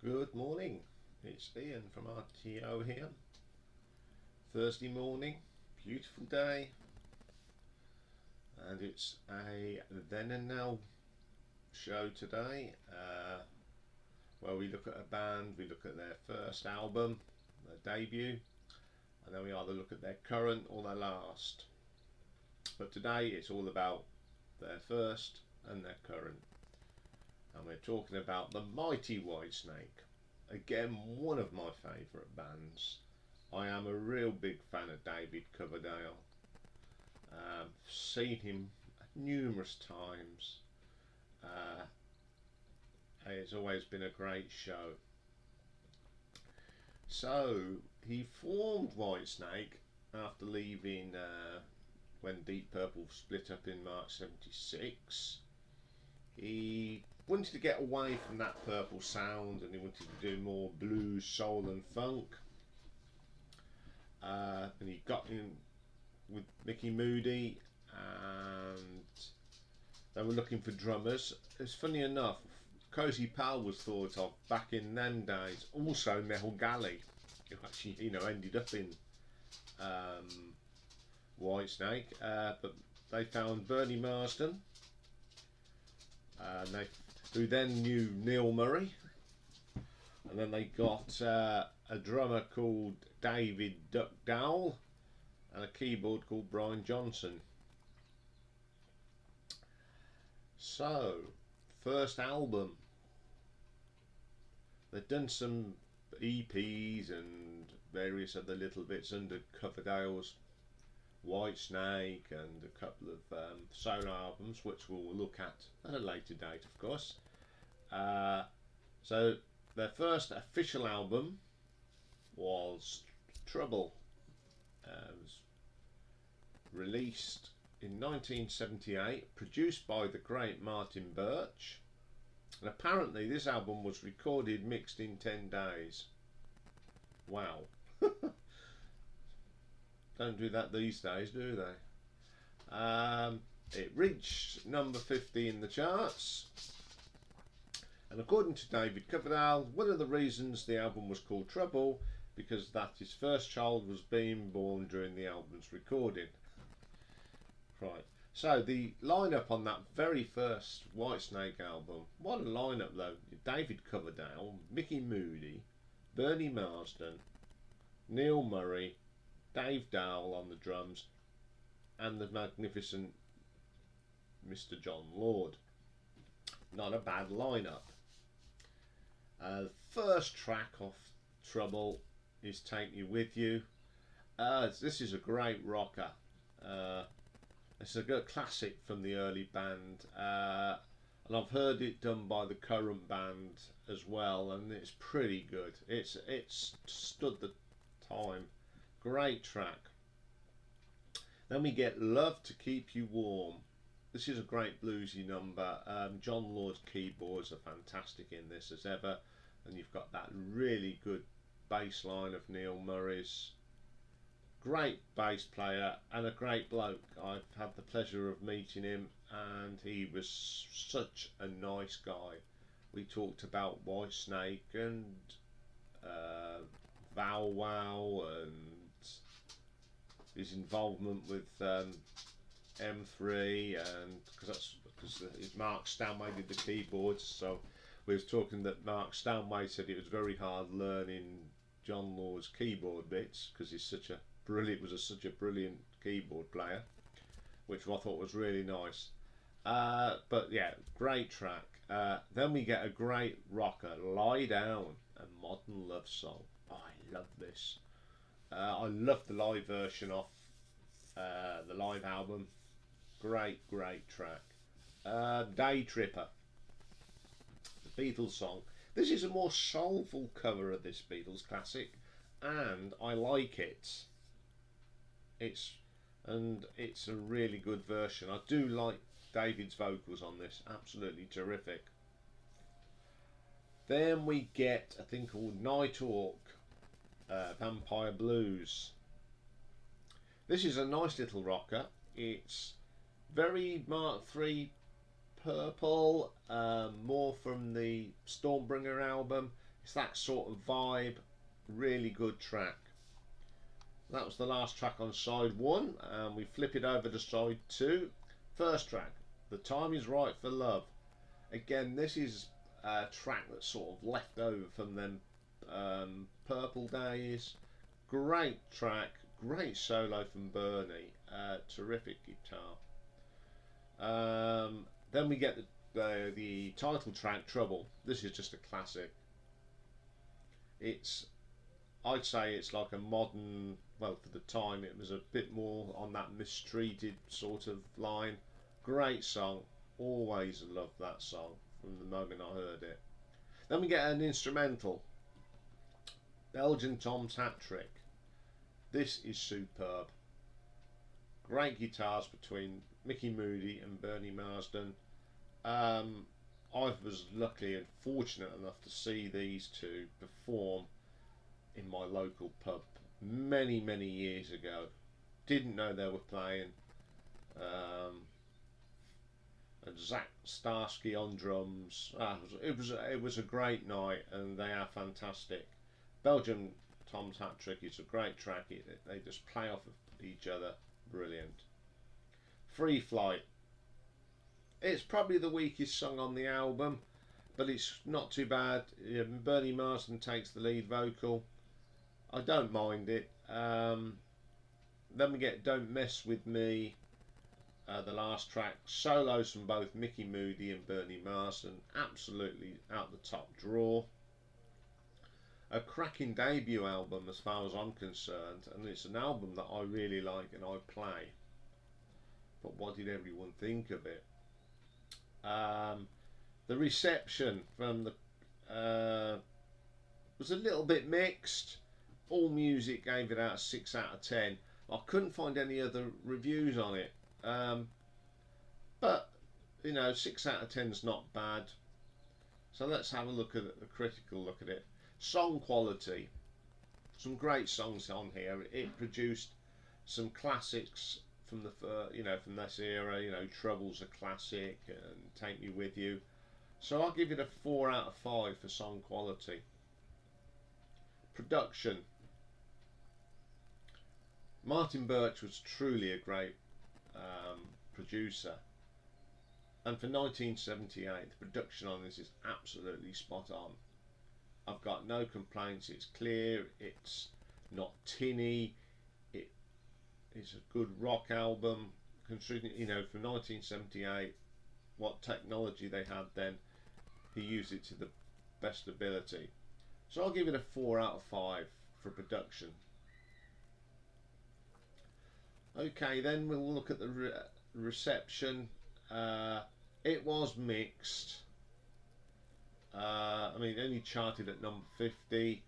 Good morning, it's Ian from RTO here. Thursday morning, beautiful day, and it's a Then and Now show today where we look at a band, we look at their first album, their debut, and then we either look at their current or their last. But today it's all about their first and their current. And we're talking about the mighty Whitesnake. Again, one of my favourite bands. I am a real big fan of David Coverdale. Seen him numerous times. It's always been a great show. So he formed Whitesnake after leaving when Deep Purple split up in March '76. He wanted to get away from that purple sound and he wanted to do more blues, soul and funk. And he got in with Mickey Moody and they were looking for drummers. It's funny enough, Cozy Powell was thought of back in them days. Also Neville Galley, who actually ended up in Whitesnake, but they found Bernie Marsden, who then knew Neil Murray, and then they got a drummer called David Duck Dowell and a keyboard called Brian Johnson. So, first album, they've done some EPs and various other little bits under Coverdale's Whitesnake and a couple of solo albums, which we'll look at a later date, of course. So their first official album was Trouble. It was released in 1978, produced by the great Martin Birch, and apparently this album was recorded mixed in 10 days. Wow. Don't do that these days, do they? It reached number 50 in the charts, and according to David Coverdale, one of the reasons the album was called Trouble because that his first child was being born during the album's recording. Right, so the lineup on that very first Whitesnake album, what a lineup though. David Coverdale, Mickey Moody, Bernie Marsden, Neil Murray, Dave Dowell on the drums, and the magnificent Mr. John Lord. Not a bad lineup. First track off Trouble is Take Me With You. This is a great rocker. It's a good classic from the early band, and I've heard it done by the current band as well, and it's pretty good. It's stood the time. Great track. Then we get Love to Keep You Warm. This is a great bluesy number. John Lord's keyboards are fantastic in this as ever, and you've got that really good bass line of Neil Murray's. Great bass player and a great bloke. I've had the pleasure of meeting him and he was such a nice guy. We talked about Whitesnake and Bow Wow and his involvement with M3, and because Mark Stanway did the keyboards, so we was talking that Mark Stanway said it was very hard learning John Lord's keyboard bits because he's such a brilliant keyboard player, which I thought was really nice. But yeah, great track. Then we get a great rocker, Lie Down, a modern love song. Oh, I love this. I love the live version of the live album. Great track. Day Tripper, the Beatles song. This is a more soulful cover of this Beatles classic, and I like it. It's a really good version. I do like David's vocals on this, absolutely terrific. Then we get a thing called Night Hawk, Vampire Blues. This is a nice little rocker. It's very Mark III purple, more from the Stormbringer album. It's that sort of vibe. Really good track. That was the last track on side 1, and we flip it over to side 2. First track, The Time Is Right for Love. Again, this is a track that's sort of left over from them Purple days. Great track, great solo from Bernie, terrific guitar. Then we get the title track, Trouble. This is just a classic. I'd say it's like a modern, well, for the time it was a bit more on that mistreated sort of line. Great song, always loved that song from the moment I heard it. Then we get an instrumental, Belgian Tom's Hat Trick. This is superb. Great guitars between Mickey Moody and Bernie Marsden. I was lucky and fortunate enough to see these two perform in my local pub many years ago. Didn't know they were playing. And Zach Starsky on drums. It was a great night, and they are fantastic. Belgian Tom's Hat Trick is a great track. They just play off of each other. Brilliant. Free Flight. It's probably the weakest song on the album, but it's not too bad. Bernie Marsden takes the lead vocal. I don't mind it. Then we get Don't Mess With Me, the last track. Solos from both Mickey Moody and Bernie Marsden. Absolutely out the top drawer. A cracking debut album as far as I'm concerned, and it's an album that I really like and I play. But what did everyone think of it? The reception from the was a little bit mixed. All Music gave it out a 6 out of 10. I couldn't find any other reviews on it, but you know, 6 out of 10 is not bad. So let's have a look at it, a critical look at it. Song quality, some great songs on here. It produced some classics from the from this era. You know, Trouble's a classic, and Take Me With You. So I'll give it a 4 out of 5 for song quality. Production. Martin Birch was truly a great producer, and for 1978 the production on this is absolutely spot on. I've got no complaints. It's clear, it's not tinny, it's a good rock album considering, you know, for 1978 what technology they had then. He used it to the best ability. So I'll give it a 4 out of 5 for production. Okay, then we'll look at the reception. It was mixed. I mean, it only charted at number 50.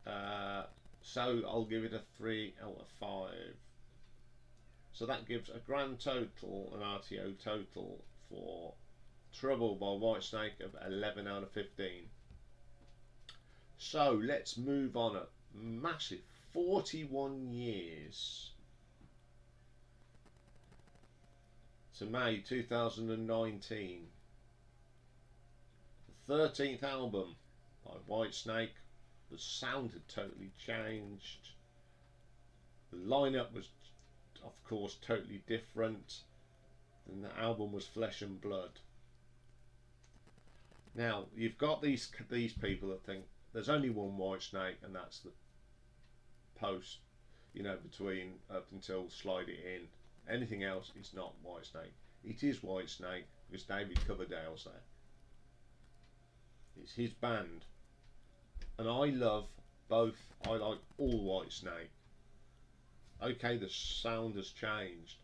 So I'll give it a 3 out of 5. So that gives a grand total, an RTO total for Trouble by Whitesnake of 11 out of 15. So let's move on. A massive 41 years to May 2019. The 13th album by Whitesnake. The sound had totally changed. The lineup was, of course, totally different. And the album was Flesh and Blood. Now you've got these people that think there's only one Whitesnake, and that's the post, you know, between up until Slide It In. Anything else is not Whitesnake. It is Whitesnake because David Coverdale's there. It's his band, and I love both. I like all Whitesnake. Okay, the sound has changed,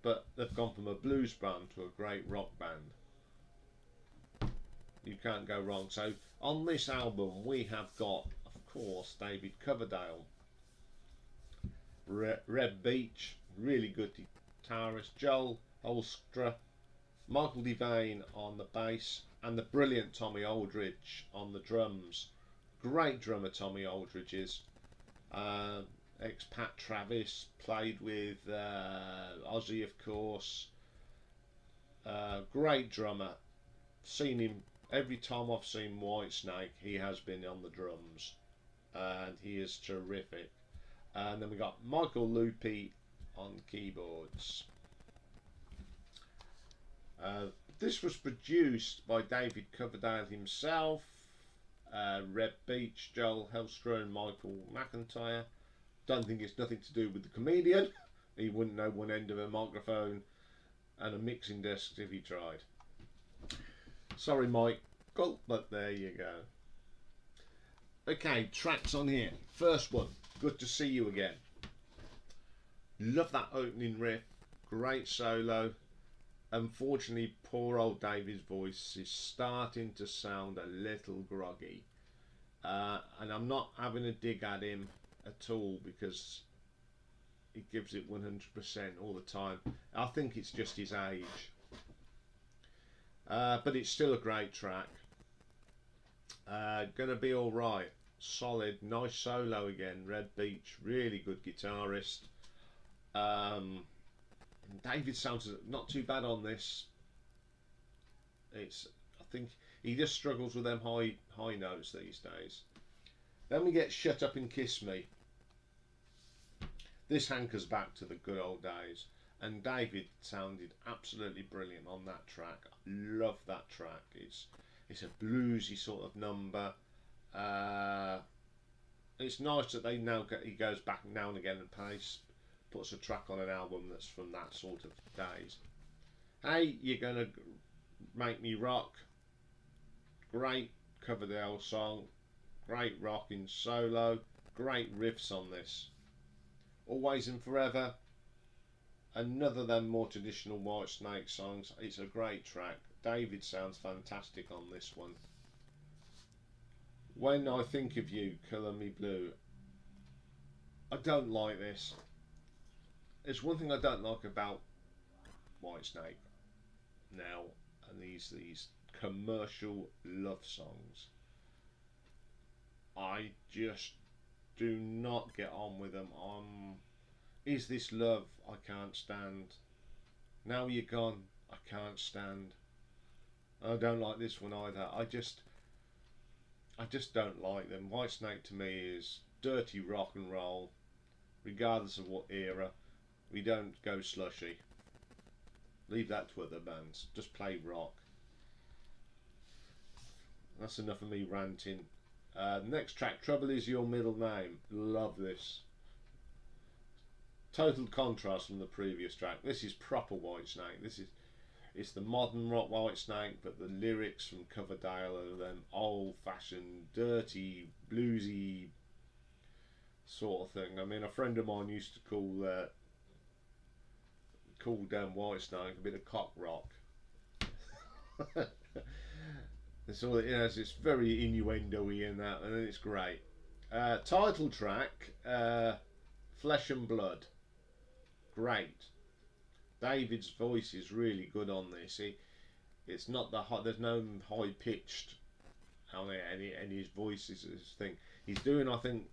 but they've gone from a blues band to a great rock band. You can't go wrong. So on this album we have got, of course, David Coverdale, Reb Beach, really good guitarist, Joel Holstra, Michael Devane on the bass, and the brilliant Tommy Aldridge on the drums. Great drummer Tommy Aldridge is. Ex-Pat Travis, played with Ozzy, of course. Great drummer. Seen him every time I've seen Whitesnake, he has been on the drums, and he is terrific. And then we got Michael Lupi on keyboards. This was produced by David Coverdale himself, Reb Beach, Joel Helstra and Michael McIntyre. Don't think it's nothing to do with the comedian. He wouldn't know one end of a microphone and a mixing desk if he tried. Sorry Michael, but there you go. Okay, tracks on here. First one, Good to See You Again. Love that opening riff, great solo. Unfortunately, poor old David's voice is starting to sound a little groggy. And I'm not having a dig at him at all because he gives it 100% all the time. I think it's just his age. But it's still a great track. Gonna Be Alright. Solid, nice solo again. Red Beach, really good guitarist. David sounds not too bad on this. I think he just struggles with them high notes these days. Then we get Shut Up and Kiss Me. This hankers back to the good old days, and David sounded absolutely brilliant on that track. I love that track. It's a bluesy sort of number. It's nice that he goes back now and again and puts a track on an album that's from that sort of days. Hey, You're Gonna Make Me Rock. Great Coverdale song. Great rocking solo. Great riffs on this. Always and Forever. Another of them more traditional Whitesnake songs. It's a great track. David sounds fantastic on this one. When I Think of You, Colour Me Blue. I don't like this. There's one thing I don't like about Whitesnake now, and these commercial love songs. I just do not get on with them. Is This Love? I can't stand. Now You're Gone? I can't stand. I don't like this one either. I just don't like them. Whitesnake to me is dirty rock and roll, regardless of what era. We don't go slushy. Leave that to other bands. Just play rock. That's enough of me ranting. Next track, Trouble Is Your Middle Name. Love this. Total contrast from the previous track. This is proper Whitesnake. It's the modern rock Whitesnake, but the lyrics from Coverdale are them old-fashioned, dirty, bluesy sort of thing. I mean, a friend of mine used to call Whitesnake a bit of cock rock. It's all, it's very innuendo-y in that, and it's great. Title track, Flesh and Blood. Great. David's voice is really good on this. It's not there's no high pitched on it, and his voice is his thing. He's doing, I think,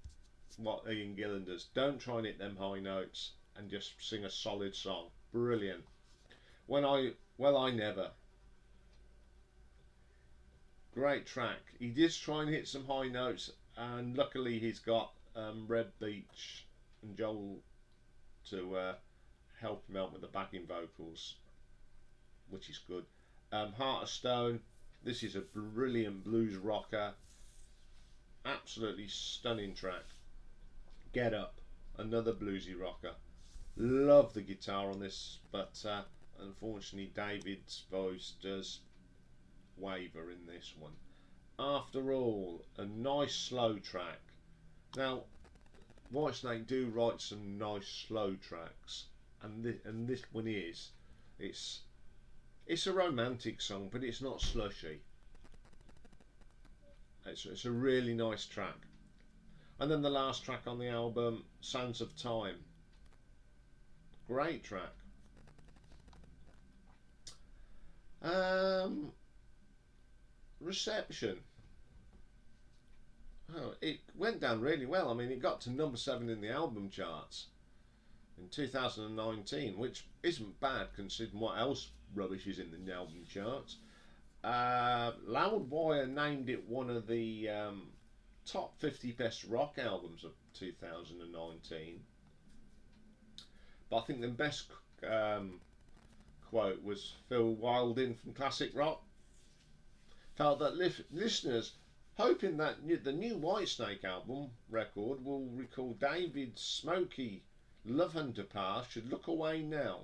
what Ian Gillan does. Don't try and hit them high notes and just sing a solid song. Brilliant. I Never. Great track. He did try and hit some high notes, and luckily he's got Red Beach and Joel to help him out with the backing vocals, which is good. Heart of Stone. This is a brilliant blues rocker. Absolutely stunning track. Get Up. Another bluesy rocker. Love the guitar on this, but unfortunately David's voice does waver in this one. After All, a nice slow track. Now, Whitesnake do write some nice slow tracks, and this one is. It's a romantic song, but it's not slushy. It's a really nice track. And then the last track on the album, Sands of Time. Great track. Reception. Oh, it went down really well. I mean, it got to number 7 in the album charts in 2019, which isn't bad considering what else rubbish is in the album charts. Loudwire named it one of the top 50 best rock albums of 2019. But I think the best quote was Phil Wilding from Classic Rock. Felt that listeners, hoping that the new Whitesnake album record will recall David's smoky Lovehunter past, should look away now.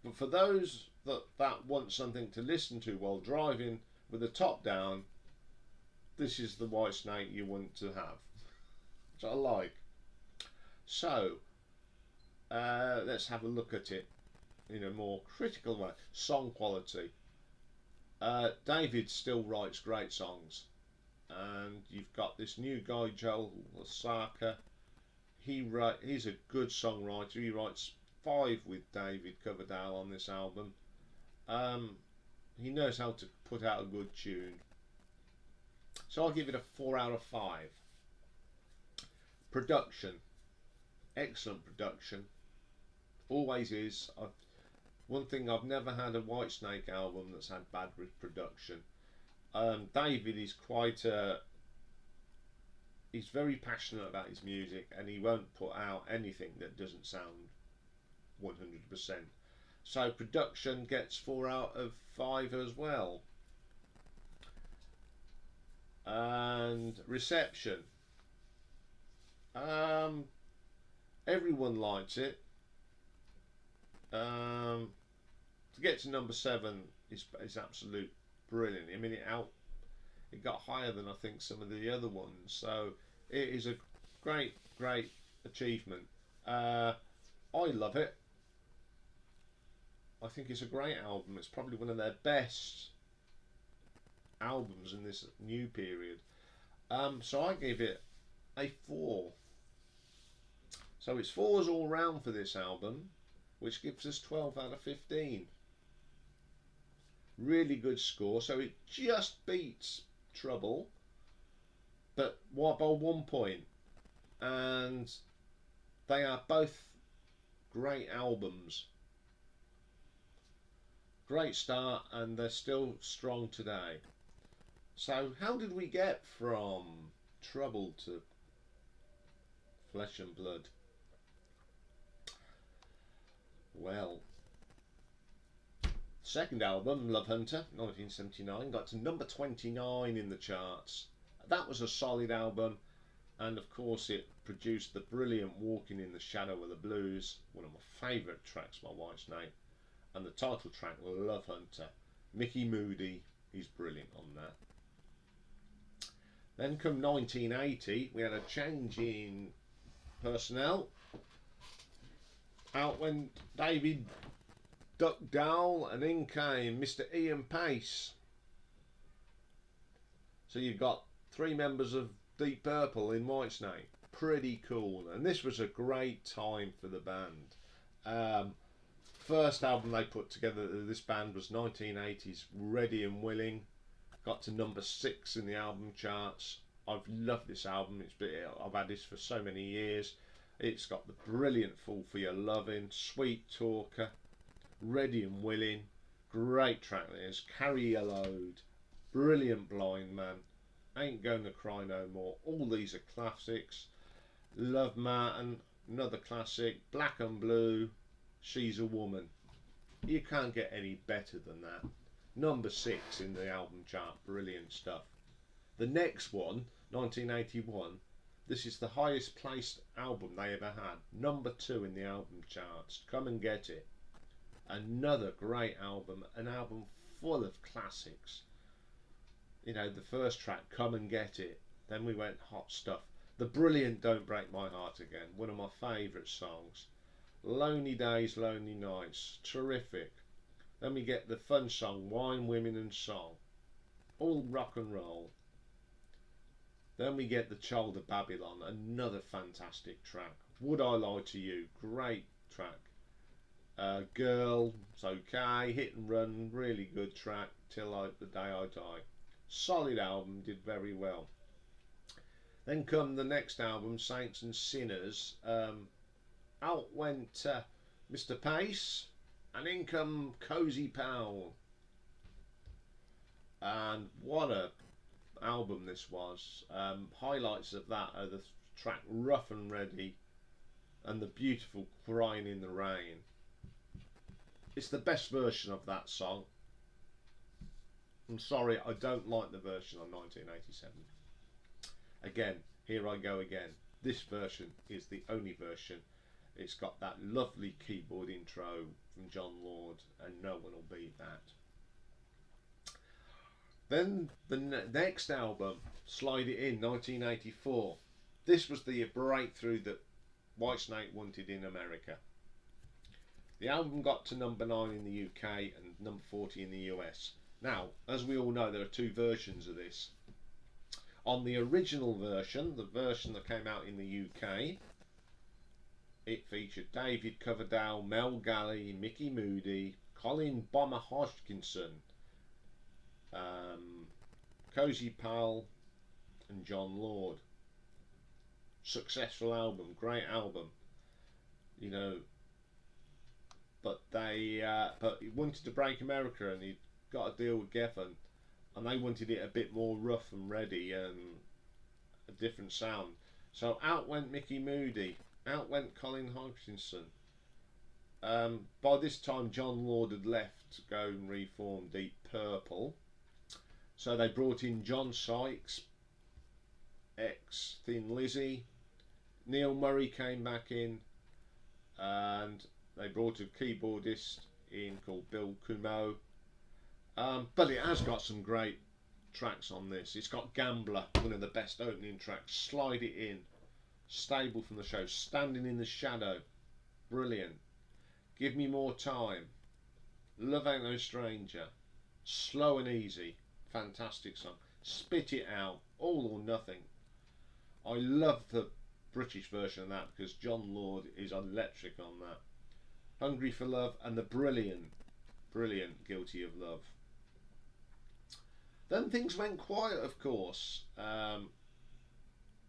But for those that want something to listen to while driving with the top down, this is the Whitesnake you want to have, which I like. So let's have a look at it in a more critical way. Song quality. David still writes great songs, and you've got this new guy Joel Osaka. He's a good songwriter. He writes 5 with David Coverdale on this album. He knows how to put out a good tune. So I'll give it a 4 out of 5. Production. Excellent production. Always is. One thing, I've never had a Whitesnake album that's had bad production. David is he's very passionate about his music, and he won't put out anything that doesn't sound 100%. So production gets 4 out of 5 as well. And reception. Everyone likes it. To get to number 7 is absolute brilliant. I mean, it got higher than I think some of the other ones, so it is a great achievement. I love it. I think it's a great album. It's probably one of their best albums in this new period. So I give it a 4. So it's 4s all round for this album, which gives us 12 out of 15. Really good score. So it just beats Trouble, but by 1 point. And they are both great albums. Great start, and they're still strong today. So how did we get from Trouble to Flesh and Blood? Well, second album, Lovehunter, 1979, got to number 29 in the charts. That was a solid album, and of course it produced the brilliant Walking in the Shadow of the Blues, one of my favourite tracks by Whitesnake, and the title track, Lovehunter. Mickey Moody, he's brilliant on that. Then come 1980, we had a change in personnel. Out went David Duck Dowell, and in came Mr. Iain Pace. So you've got 3 members of Deep Purple in Whitesnake. Pretty cool, and this was a great time for the band. First album they put together, this band, was 1980's Ready and Willing. Got to number 6 in the album charts. I've loved this album. I've had this for so many years. It's got the brilliant Fall for Your Loving, Sweet Talker, Ready and Willing, great track there's Carry Your Load, brilliant Blind Man, Ain't Gonna Cry No More. All these are classics. Love Martin, another classic. Black and Blue, She's a Woman. You can't get any better than that. Number 6 in the album chart, brilliant stuff. The next one, 1981, this is the highest placed album they ever had. Number 2 in the album charts. Come and Get It. Another great album, an album full of classics. You know, the first track, Come and Get It. Then we went Hot Stuff. The brilliant Don't Break My Heart Again, one of my favourite songs. Lonely Days, Lonely Nights, terrific. Then we get the fun song, Wine, Women and Song. All rock and roll. Then we get The Child of Babylon, another fantastic track. Would I Lie to You, great track. Girl, it's okay. Hit and Run, really good track. Till the Day I Die. Solid album, did very well. Then come the next album, Saints and Sinners. Out went Mr. Pace, and in come Cozy Powell. And what a album this was. Highlights of that are the track Rough and Ready and the beautiful Crying in the Rain. It's the best version of that song. I'm sorry, I don't like the version on 1987. Again, here I go again. This version is the only version. It's got that lovely keyboard intro from John Lord, and no one will beat that. Then the next album, Slide It In, 1984. This was the breakthrough that Whitesnake wanted in America. The album got to number 9 in the UK and number 40 in the US. Now, as we all know, there are two versions of this. On the original version, the version that came out in the UK, it featured David Coverdale, Mel Galley, Mickey Moody, Colin Bomber Hodgkinson, Cozy Powell and John Lord. Successful album, great album, you know. But he wanted to break America, and he got a deal with Geffen, and they wanted it a bit more rough and ready and a different sound. So out went Mickey Moody, out went Colin Hodgkinson. By this time, John Lord had left to go and reform Deep Purple. So they brought in John Sykes, ex Thin Lizzy. Neil Murray came back in, and they brought a keyboardist in called Bill Kumo. But it has got some great tracks on this. It's got Gambler, one of the best opening tracks. Slide It In, Stable from the Show, Standing in the Shadow, brilliant. Give Me More Time, Love Ain't No Stranger, Slow and Easy, fantastic song. Spit It Out, All or Nothing. I love the British version of that because John Lord is electric on that. Hungry for Love and the brilliant Guilty of Love. Then things went quiet, of course.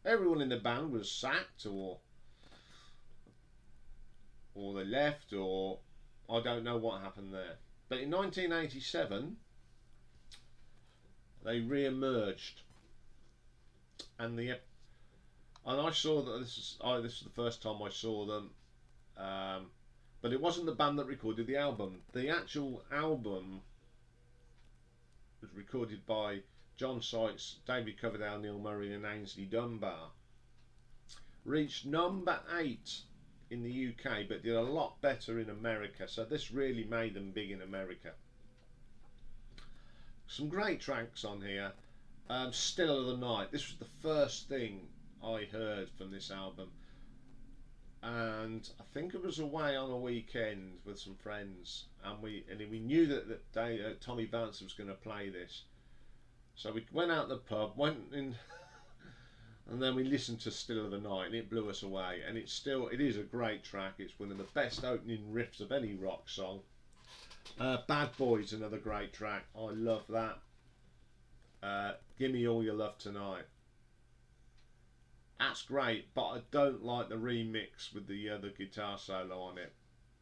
Everyone in the band was sacked, or they left, or I don't know what happened there. But in 1987, they re-emerged, and I saw that this was the first time I saw them. But it wasn't the band that recorded the album. The actual album was recorded by John Sykes, David Coverdale, Neil Murray and Ainsley Dunbar. Reached number 8 in the UK, but did a lot better in America. So this really made them big in America. Some great tracks on here. Still of the Night. This was the first thing I heard from this album. And I think it was away on a weekend with some friends, and we knew that Tommy Vance was going to play this, so we went out the pub, went in, and then we listened to Still of the Night, and it blew us away. And it is a great track. It's one of the best opening riffs of any rock song. Bad Boys, another great track. I love that. Give Me All Your Love Tonight. That's great, but I don't like the remix with the guitar solo on it.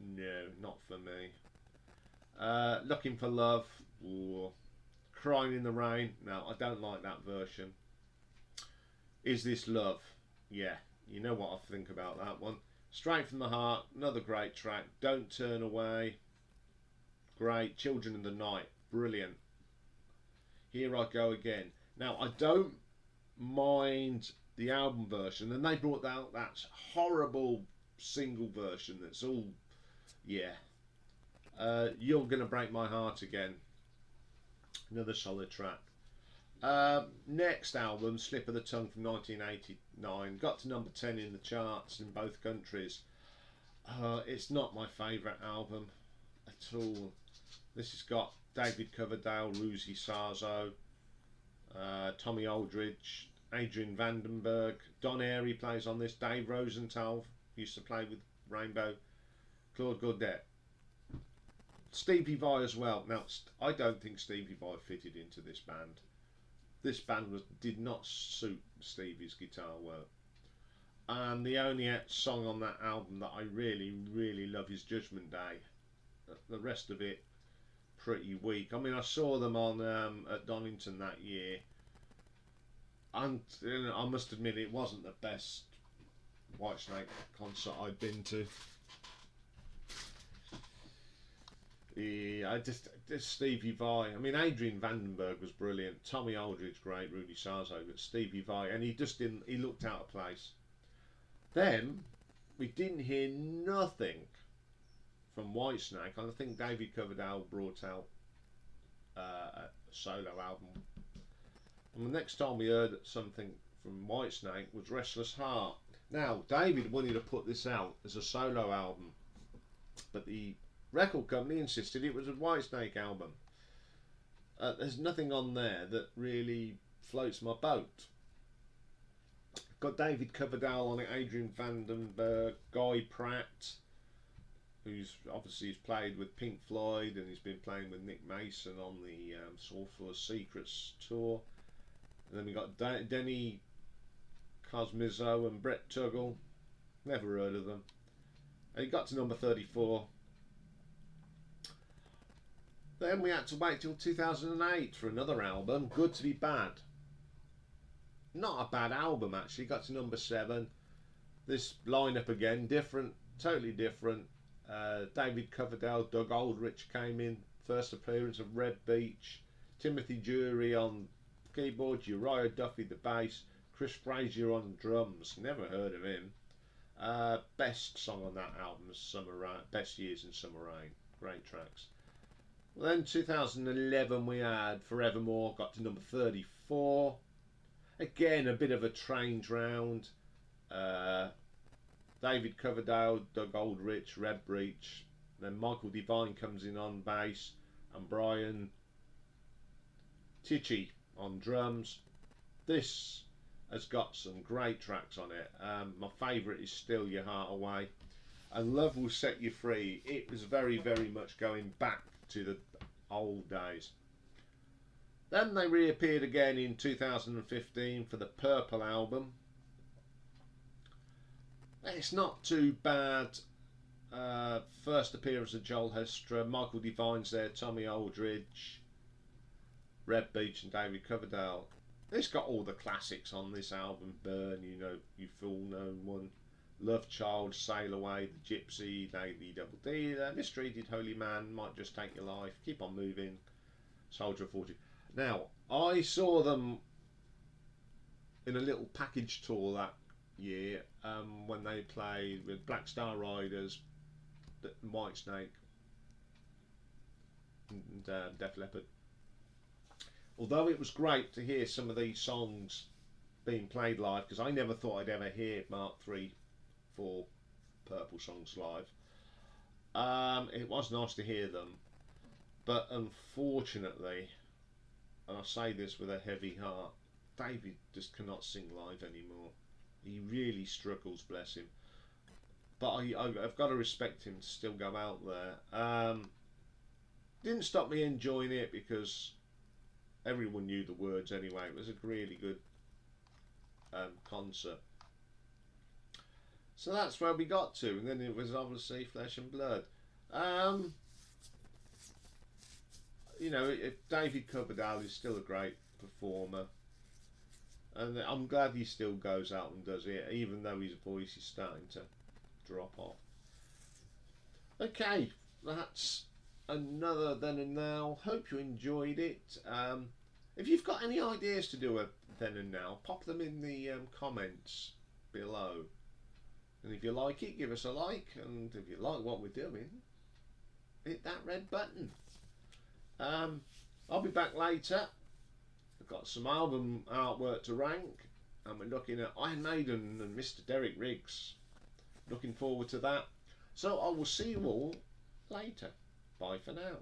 No, not for me. Looking for Love, or Crying in the Rain. No, I don't like that version. Is This Love? Yeah, you know what I think about that one. Straight from the Heart, another great track. Don't Turn Away, great. Children of the Night, brilliant. Here I Go Again. Now, I don't mind the album version, and they brought out that horrible single version that's all, yeah. You're Gonna Break My Heart Again, another solid track. Next album, Slip of the Tongue from 1989, got to number 10 in the charts in both countries. It's not my favourite album at all. This has got David Coverdale, Ruzi Sarzo, Tommy Aldridge, Adrian Vandenberg, Don Airey plays on this, Dave Rosenthal used to play with Rainbow, Claude Godet, Stevie Vai as well. Now, I don't think Stevie Vai fitted into this band. This band did not suit Stevie's guitar work. And the only song on that album that I really love is Judgment Day. The rest of it, pretty weak. I mean, I saw them on at Donington that year, and I must admit it wasn't the best Whitesnake concert I'd been to. Yeah, just Stevie Vai. I mean, Adrian Vandenberg was brilliant. Tommy Aldridge, great. Rudy Sarzo, but Stevie Vai, and he just didn't. He looked out of place. Then we didn't hear nothing from Whitesnake. I think David Coverdale brought out a solo album, and the next time we heard something from Whitesnake was Restless Heart. Now, David wanted to put this out as a solo album, but the record company insisted it was a Whitesnake album. There's nothing on there that really floats my boat. Got David Coverdale on it, Adrian Vandenberg, Guy Pratt, who's obviously played with Pink Floyd, and he's been playing with Nick Mason on the Soulful of Secrets tour. And then we got Denny Cosmizzo and Brett Tuggle. Never heard of them. And he got to number 34. Then we had to wait till 2008 for another album, Good to Be Bad. Not a bad album actually, got to number 7. This lineup again, different, totally different. David Coverdale, Doug Aldrich came in, first appearance of Red Beach. Timothy Jury on keyboard, Uriah Duffy the bass, Chris Frazier on drums, never heard of him. Best song on that album is Summer Rain, Best Years in Summer Rain, great tracks. Then 2011 we had Forevermore, got to number 34. Again, a bit of a train round. David Coverdale, Doug Aldrich, Red Breach. Then Michael Devine comes in on bass, and Brian Tichy on drums. This has got some great tracks on it. My favourite is Steal Your Heart Away, and Love Will Set You Free. It was very, very much going back to the old days. Then they reappeared again in 2015 for the Purple album. It's not too bad. First appearance of Joel Hestra, Michael Devine's there, Tommy Aldridge, Red Beach and David Coverdale. It's got all the classics on this album. Burn, You Know, You Fool Known One, Love Child, Sail Away, The Gypsy, Lady Double D, Mistreated Holy Man, Might Just Take Your Life, Keep On Moving, Soldier of Fortune. Now, I saw them in a little package tour that year when they played with Black Star Riders, Whitesnake and Def Leppard. Although it was great to hear some of these songs being played live, because I never thought I'd ever hear Mark 3, 4 Purple songs live. It was nice to hear them, but unfortunately, and I say this with a heavy heart, David just cannot sing live anymore. He really struggles, bless him. But I've got to respect him to still go out there. Didn't stop me enjoying it because everyone knew the words anyway. It was a really good concert. So that's where we got to, and then it was obviously Flesh and Blood. You know, David Coverdale is still a great performer, and I'm glad he still goes out and does it, even though his voice is starting to drop off. Okay, that's another Then and Now. Hope you enjoyed it. If you've got any ideas to do a Then and Now, pop them in the comments below. And if you like it, give us a like, and if you like what we're doing, hit that red button. I'll be back later. I've got some album artwork to rank, and we're looking at Iron Maiden and Mr. Derek Riggs. Looking forward to that. So I will see you all later. Bye for now.